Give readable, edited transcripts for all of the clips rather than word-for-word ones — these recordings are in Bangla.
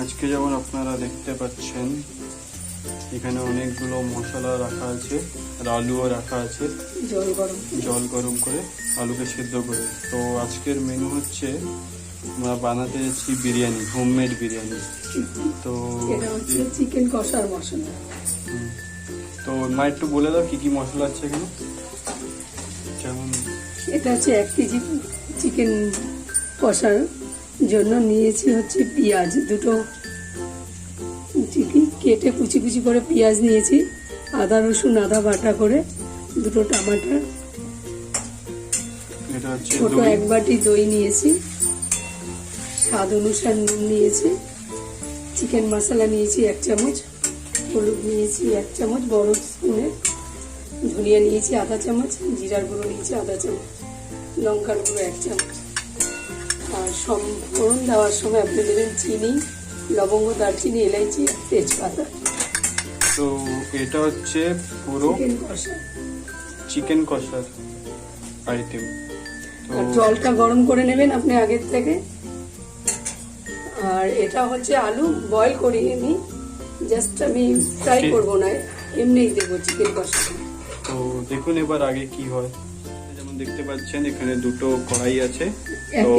আজকে যেমন আপনারা দেখতে পাচ্ছেন এখানে অনেকগুলো মশলা রাখা আছে আর আলুও রাখা আছে জল গরম করে আলুকে সিদ্ধ করে। তো আজকের মেনু হচ্ছে আমরা বানাতে যাচ্ছি বিরিয়ানি, হোমমেড বিরিয়ানি। তো এটা হচ্ছে চিকেন কষার মশলা। তো মা একটু বলে দাও কি কি মশলা আছে এখানে। যেমন এটা হচ্ছে 1 কেজি চিকেন কষার জন্য নিয়েছি হচ্ছে পেঁয়াজ দুটো কেটে কুচি কুচি করে পেঁয়াজ নিয়েছি, আদা রসুন আদা বাটা করে, দুটো টমাটো, ছোট 1 বাটি দই নিয়েছি, স্বাদ অনুসার নুন নিয়েছি, চিকেন মশলা নিয়েছি 1 চামচ, হলুদ নিয়েছি 1 চামচ বড় স্পুনের, ধনিয়া নিয়েছি আধা চামচ, জিরার গুঁড়ো নিয়েছি আধা চামচ, লঙ্কার গুঁড়ো 1 চামচ। আর ফোড়ন দেওয়ার সময় আপনি দেবেন চিনি, লবঙ্গ, দারচিনি, এলাইচি, তেজপাতা। তো এটা হচ্ছে পুরো চিকেন কষার আইটেম। আর জলটা গরম করে নেবেন আপনি আগের থেকে। আর এটা হচ্ছে আলু বয়েল করিয়ে নি, জাস্ট আমি ফ্রাই করব না, এমনিই দেবো চিকেন কষা। তো দেখুন এবার আগে কি হয়। যেমন দেখতে পাচ্ছেন এখানে দুটো কড়াই আছে, তো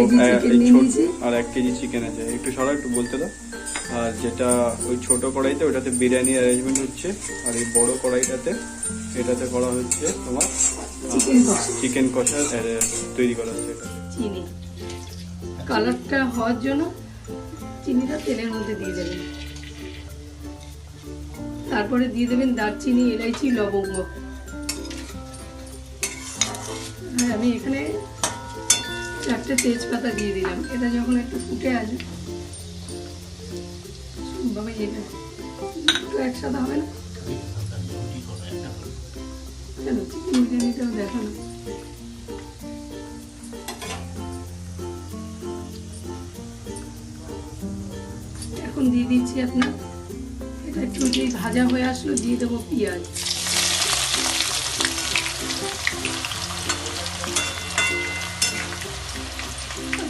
আর 1 কেজি চিকেন আছে। একটু সরা, একটু বলতে দাও। আর যেটা ওই ছোট কড়াইতে ওটাতে বিরিয়ানি অ্যারেঞ্জমেন্ট হচ্ছে, আর এই বড় কড়াইটাতে এটাতে করা হচ্ছে তোমার চিকেন কষা তৈরি করা হচ্ছে। চিনি কালারটা হওয়ার জন্য চিনিটা তেলের মধ্যে দিয়ে দেবেন, তারপরে দিয়ে দেবেন দারচিনি, এলাইচি, লবঙ্গ। আর আমি এখানে 4টে তেজপাতা দিয়ে দিলাম। এটা যখন একটু ফুটে আসবে, বাবা এটা দুটো একসাথে হবে না কেন? চিকেন বিরিয়ানিটাও দেখো না। এখন দিয়ে দিচ্ছি আপনার, এটা একটু যেই ভাজা হয়ে আসলো দিয়ে দেবো পেঁয়াজ।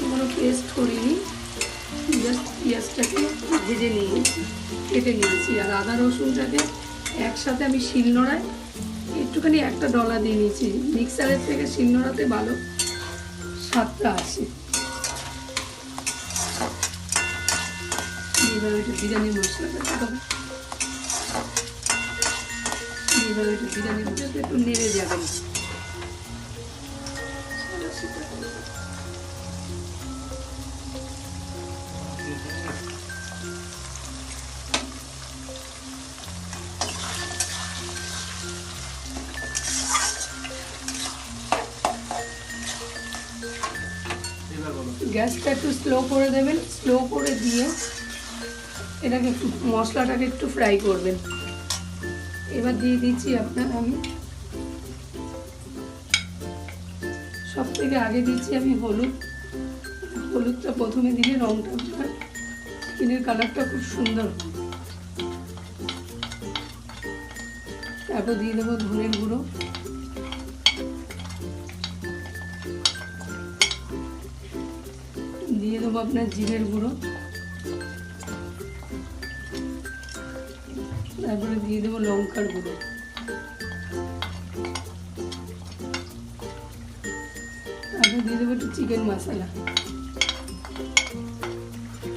কোনো পেস্ট করিনি, জাস্ট পেঁয়াজটাকে ভেজে নিয়েছি, কেটে নিয়েছি। আর আদা রসুনটাকে একসাথে আমি শিলনোড়ায় একটুখানি একটা ডলা দিয়ে নিয়েছি। মিক্সারের থেকে শিলনোড়াতে ভালো স্বাদটা আসে। এবার ওইটা বিরিয়ানির মশলাটা দেখাবো। এবার ওইটা বিরিয়ানির মশলাটা একটু নেড়ে যাবেন। গ্যাসটা একটু স্লো করে দেবেন, স্লো করে দিয়ে এটাকে মশলাটাকে একটু ফ্রাই করবেন। এবার দিয়ে দিচ্ছি আপনার, আমি সব থেকে আগে দিচ্ছি আমি হলুদ। হলুদটা প্রথমে দিলে রংটা আপনার চিকেনের কালারটা খুব সুন্দর। তারপর দিয়ে দেবো ধনের গুঁড়ো, দিয়ে দেবো আপনার জিরের গুঁড়ো, তারপরে দিয়ে দেবো লঙ্কার গুঁড়ো, তারপরে দিয়ে দেবো একটু চিকেন মশলা,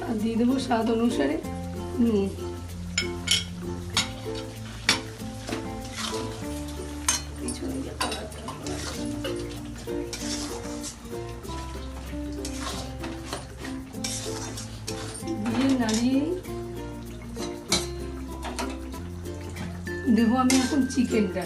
আর দিয়ে দেবো স্বাদ অনুসারে নুন। নাড়িয়ে দেবো আমি এখন চিকেনটা।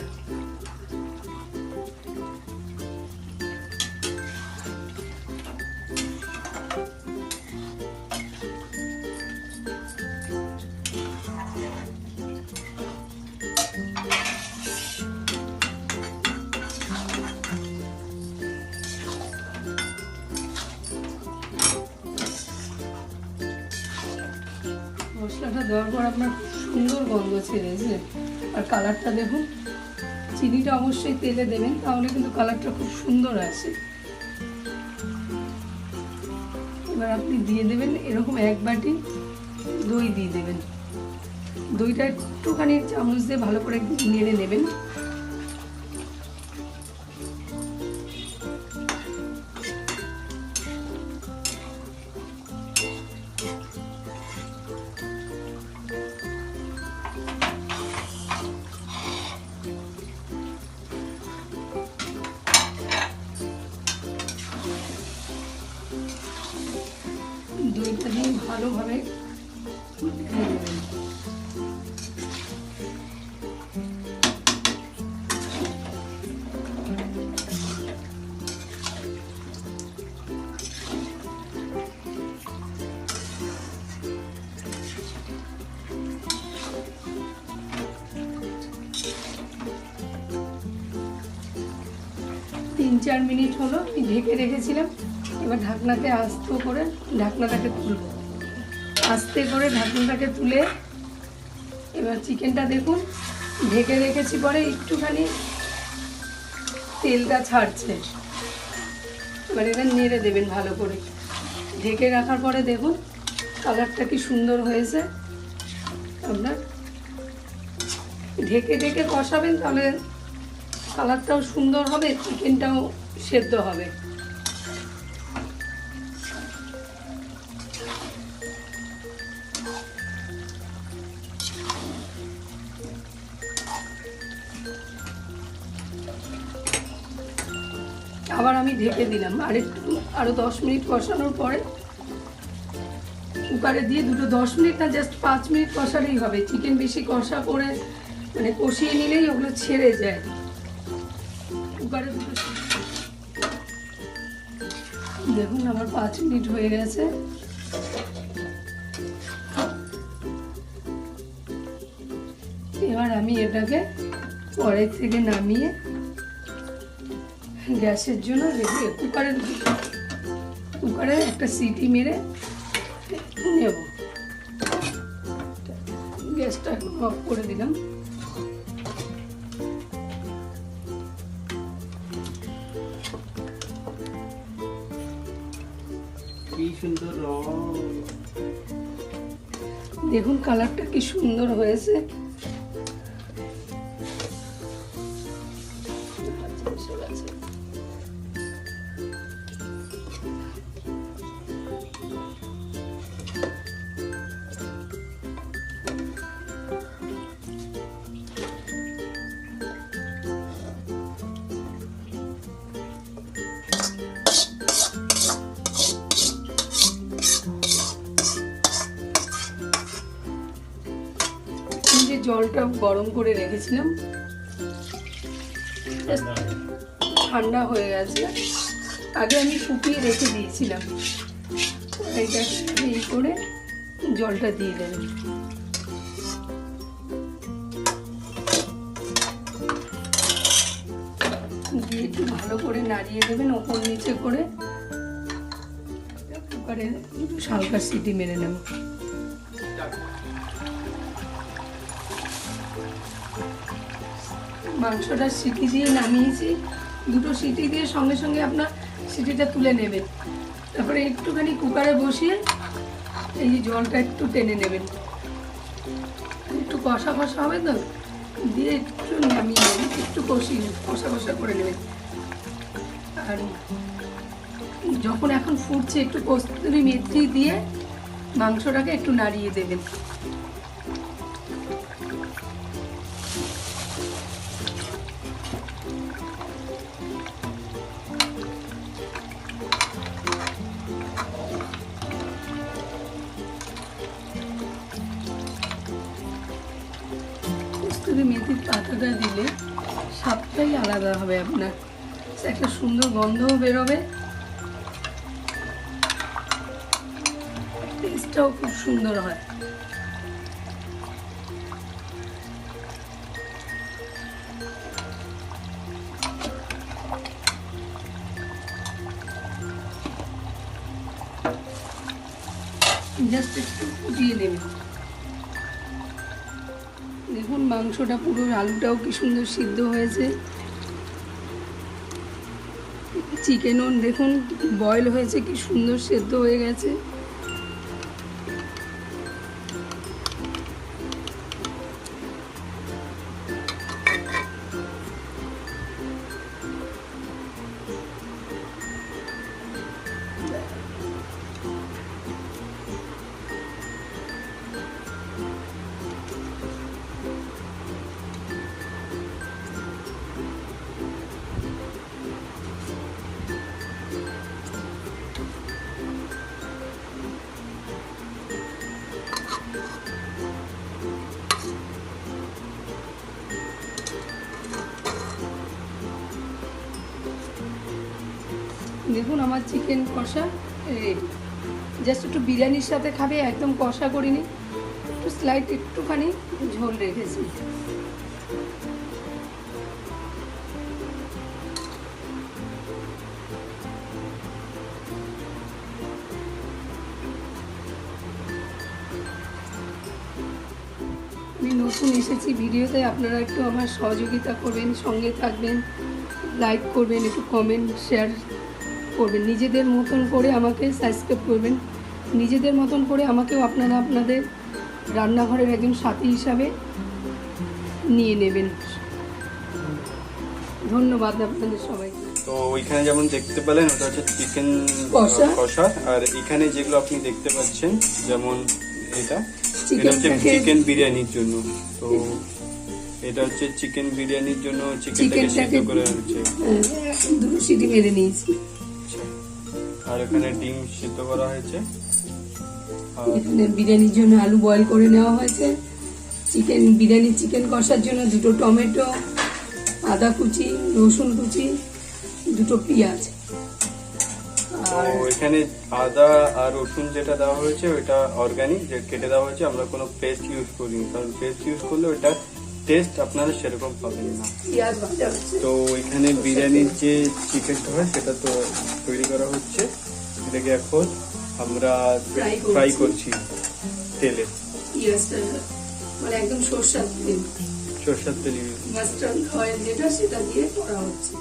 মশলাটা দেওয়ার পর আপনার সুন্দর গন্ধ ছেড়েছে। আর কালারটা দেখুন, চিনিটা অবশ্যই তেলে দেবেন, তাহলে কিন্তু কালারটা খুব সুন্দর আসে। এবার আপনি দিয়ে দেবেন এরকম 1 বাটি দই দিয়ে দেবেন। দইটা একটুখানি চামচ দিয়ে ভালো করে নেড়ে নেবেন। দইটা দিয়ে ভালোভাবে নেড়ে নেবেন। তিন 4 মিনিট হলো আমি ঢেকে রেখেছিলাম। এবার ঢাকনাতে আস্তে করে ঢাকনাটাকে তুলব। আস্তে করে ঢাকনাটাকে তুলে এবার চিকেনটা দেখুন ঢেকে রেখেছি পরে একটুখানি তেলটা ছাড়ছে। এবার এটা নেড়ে দেবেন ভালো করে। ঢেকে রাখার পরে দেখুন কালারটা কি সুন্দর হয়েছে। আপনার ঢেকে ঢেকে কষাবেন, তাহলে কালারটাও সুন্দর হবে, চিকেনটাও সেদ্ধ হবে। আবার আমি ঢেকে দিলাম আরো 10 মিনিট কষানোর পরে কুকারে দিয়ে 10 মিনিট না, জাস্ট 5 মিনিট কষালেই হবে। চিকেন বেশি কষা করে মানে কষিয়ে নিলেই ওগুলো ছেড়ে যায়। কুকারে দেখুন আমার 5 মিনিট হয়ে গেছে। এবার আমি এটাকে কড়াই থেকে নামিয়ে গ্যাসের জন্য রেখে কুকারে একটা সিটি মেরে নেব। গ্যাসটা এখন অফ করে দিলাম। কি সুন্দর রং, দেখুন কালারটা কি সুন্দর হয়েছে। যে জলটা গরম করে রেখেছিলাম ঠান্ডা হয়ে গেছে। আগে আমি ফুটিয়ে রেখে দিয়েছিলাম। এটা এই করে জলটা দিয়ে দেবেন। দিয়ে একটু ভালো করে নাড়িয়ে দেবেন ওপর নিচে করে। কুকারে একটু হালকা সিটি মেরে নেব। মাংসটা সিটি দিয়ে নামিয়েছি। 2টো সিটি দিয়ে সঙ্গে সঙ্গে আপনার সিটিটা তুলে নেবেন। তারপরে একটুখানি কুকারে বসিয়ে এই যে জলটা একটু টেনে নেবেন। একটু কষা কষা হবে তো, দিয়ে একটু নামিয়ে নেবেন, একটু কষা কষা করে নেবেন। আর যখন এখন ফুটছে একটু কস্তুরি মেথি দিয়ে মাংসটাকে একটু নাড়িয়ে দেবেন। কস্তুরি মেথির পাতাটা দিলে স্বাদটাই আলাদা হবে। আপনার একটা সুন্দর গন্ধও বেরোবে, টেস্টটাও খুব সুন্দর হয়। জাস্ট একটু ফুটিয়ে নেবেন। দেখুন মাংসটা পুরো, আলুটাও কি সুন্দর সিদ্ধ হয়েছে। চিকেনও দেখুন বয়েল হয়েছে, কি সুন্দর সেদ্ধ হয়ে গেছে। দেখুন আমার চিকেন কষা রেডি। জাস্ট একটু বিরিয়ানির সাথে খাবে, একদম কষা করিনি, একটু স্লাইট একটুখানি ঝোল রেখেছি। আমি নতুন এসেছি ভিডিওতে, আপনারা একটু আমার সহযোগিতা করবেন, সঙ্গে থাকবেন, লাইক করবেন, একটু কমেন্ট শেয়ার করবেন, নিজেদের মতন করে আমাকে সাবস্ক্রাইব করবেন, নিজেদের মতন করে আমাকেও আপনারা আপনাদের রান্নাঘরের একজন সাথী হিসাবে নিয়ে নেবেন। ধন্যবাদ আপনাদের সবাইকে। তো ওইখানে যেমন দেখতে পেলেন ওটা হচ্ছে চিকেন কষা। কষা, আর এখানে যেগুলো আপনি দেখতে পাচ্ছেন যেমন এটা চিকেন হচ্ছে থেকে- চিকেন বিরিয়ানির জন্য। তো এটা হচ্ছে চিকেন বিরিয়ানির জন্য চিকেনটাকে সিদ্ধ চিকেনটাকে করে হচ্ছে। দুটো সিটি মেরে নিয়েছি। আর এখানে ডিম সিদ্ধ করা হয়েছে। আর এখানে বিরিয়ানির জন্য আলু বয়েল করে নেওয়া হয়েছে। চিকেন কষার জন্য দুটো টমেটো, আদা কুচি, রসুন কুচি, দুটো পেঁয়াজ। তো এখানে আদা আর রসুন যেটা দেওয়া হয়েছে ওইটা অর্গানিক, যে কেটে দেওয়া হয়েছে, আমরা কোনো পেস্ট ইউজ করিনি, কারণ পেস্ট ইউজ করলে ওটা টেস্ট আপনারা সেরকম পাবেন না। পেঁয়াজ ভাজা হচ্ছে। তো এখানে বিরিয়ানির যে চিকেনটা হয় সেটা তো তৈরি করা হচ্ছে, এটাকে এখন আমরা ফ্রাই করছি তেলে। পেঁয়াজটা মানে একদম সরষের তেল, সরষের তেল মাস্টার্ড অয়েল যেটা, সেটা দিয়ে করা হচ্ছে।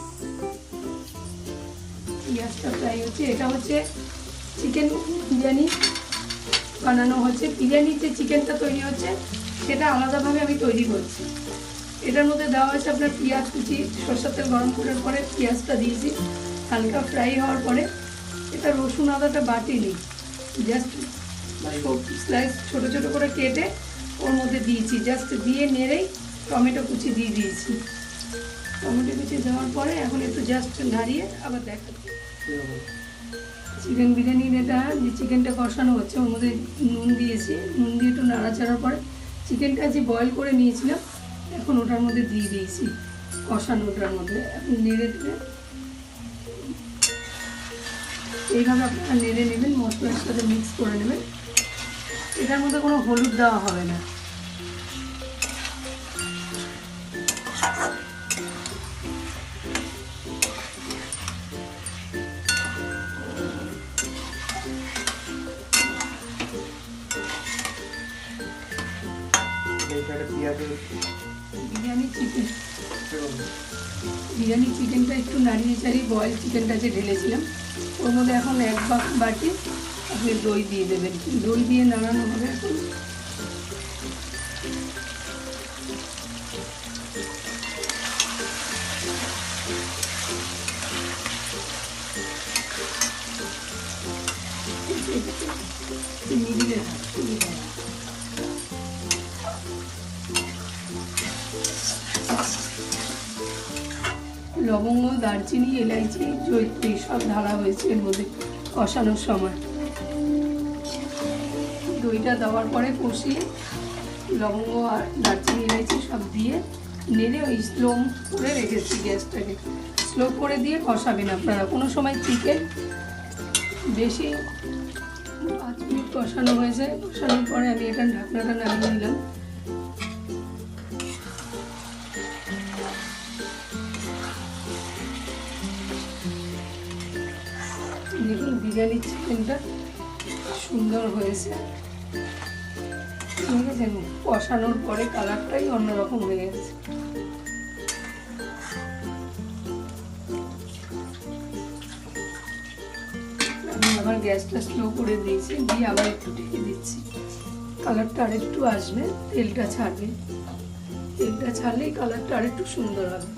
পেঁয়াজটা ফ্রাই হচ্ছে। এটা হচ্ছে চিকেন বিরিয়ানি বানানো হচ্ছে। বিরিয়ানির যে চিকেনটা তৈরি হচ্ছে সেটা আলাদাভাবে আমি তৈরি করছি। এটার মধ্যে দেওয়া হয়েছে আপনার পেঁয়াজ কুচি, সরষের তেল গরম করার পরে পেঁয়াজটা দিয়েছি, হালকা ফ্রাই হওয়ার পরে এটা রসুন আদাটা বাটিনি, জাস্ট স্লাইস ছোটো ছোটো করে কেটে ওর মধ্যে দিয়েছি, জাস্ট দিয়ে নেড়েই টমেটো কুচি দিয়ে দিয়েছি। টমেটো কুচি দেওয়ার পরে এখন একটু জাস্ট নাড়িয়ে আবার দেখাচ্ছি। চিকেন বিরিয়ানির এটা যে চিকেনটা কষানো হচ্ছে ওর মধ্যে নুন দিয়েছি, নুন দিয়ে একটু নাড়াচাড়ার পরে চিকেনটা যে বয়েল করে নিয়েছিলাম এখন ওটার মধ্যে দিয়ে দিয়েছি, কষানো ওটার মধ্যে। এখন নেড়ে নেড়ে এইভাবে আপনারা নেড়ে নেবেন, মশলার সাথে মিক্স করে নেবেন। এটার মধ্যে কোনো হলুদ দেওয়া হবে না। বিরিয়ানি চিকেনটা একটু নাড়িয়ে চাড়িয়ে বয়েল চিকেনটা যে ঢেলেছিলাম ওর মধ্যে এখন এক বাটি আপনি দই দিয়ে দেবেন। দই দিয়ে নাড়ানো হবে এখন। মিডিলে লবঙ্গ, দারচিনি, এলাইচি, জয়িত্রী সব ঢালা হয়েছে এর মধ্যে কষানোর সময়। দইটা দেওয়ার পরে কষিয়ে লবঙ্গ আর দারচিনি, এলাইচি সব দিয়ে নেড়ে ওই স্লো করে রেখেছি। গ্যাসটাকে স্লো করে দিয়ে কষাবেন আপনারা। কোনো সময় চিকেন বেশি 5 মিনিট কষানো হয়েছে, কষানোর পরে আমি এখানে ঢাকনাটা নামিয়ে নিলাম। দেখুন বিরিয়ানির চিকেনটা সুন্দর হয়েছে, দেখেছেন? কষানোর পরে কালারটাই অন্যরকম হয়ে গেছে। গ্যাসটা স্লো করে দিয়েছি, দিয়ে আবার একটু ঢেকে দিচ্ছি। কালারটা আরেকটু আসবে, তেলটা ছাড়বে, তেলটা ছাড়লেই কালারটা আরেকটু সুন্দর হবে।